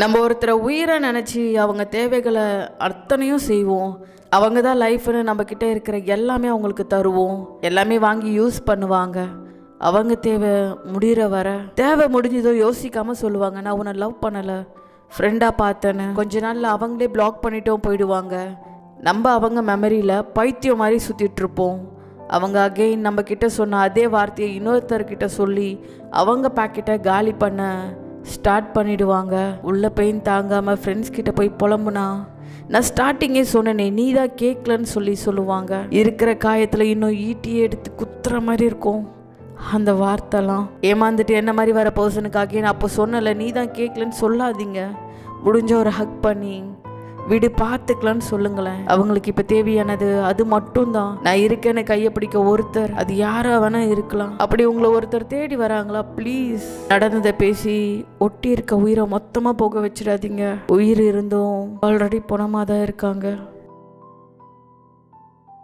நம்ம ஒருத்தரை உயிரை நினச்சி அவங்க தேவைகளை அத்தனையும் செய்வோம். அவங்க தான் லைஃப்னு நம்மக்கிட்ட இருக்கிற எல்லாமே அவங்களுக்கு தருவோம். எல்லாமே வாங்கி யூஸ் பண்ணுவாங்க. அவங்க தேவை முடிகிற வர தேவை முடிஞ்சதோ யோசிக்காமல் சொல்லுவாங்க, நான் உன்னை லவ் பண்ணலை, ஃப்ரெண்டாக பார்த்தேன்னு. கொஞ்ச நாளில் அவங்களே பிளாக் பண்ணிட்டும் போயிடுவாங்க. நம்ம அவங்க மெமரியில் பைத்தியம் மாதிரி சுற்றிட்டுருப்போம். அவங்க அகெயின் நம்மக்கிட்ட சொன்ன அதே வார்த்தையை இன்னொருத்தர்கிட்ட சொல்லி அவங்க பாக்கெட்டை காலி பண்ண ஸ்டார்ட் பண்ணிடுவாங்க. உள்ள பெயின் தாங்காமல் ஃப்ரெண்ட்ஸ் கிட்ட போய் புலம்புனா, நான் ஸ்டார்டிங்கே சொன்னேனே நீ தான் கேட்கலன்னு சொல்லுவாங்க. இருக்கிற காயத்தில் இன்னும் ஈட்டியை எடுத்து குத்துற மாதிரி இருக்கும் அந்த வார்த்தைலாம். ஏமாந்துட்டு என்ன மாதிரி வர பர்சனுக்காக நான் அப்போ சொன்னலை நீ தான் கேட்கலன்னு சொல்லாதீங்க. முடிஞ்ச ஒரு ஹக் பண்ணி விடு பார்த்துக்கலான்னு சொல்லுங்களேன். அவங்களுக்கு இப்போ தேவையானது அது மட்டும்தான். நான் இருக்கேன்னு கையை பிடிக்க ஒருத்தர், அது யாரா வேணா இருக்கலாம். அப்படி உங்களை ஒருத்தர் தேடி வராங்களா, ப்ளீஸ் நடந்ததை பேசி ஒட்டி இருக்க உயிரை மொத்தமாக போக வச்சிடாதீங்க. உயிர் இருந்தும் ஆல்ரெடி பணமாக தான் இருக்காங்க.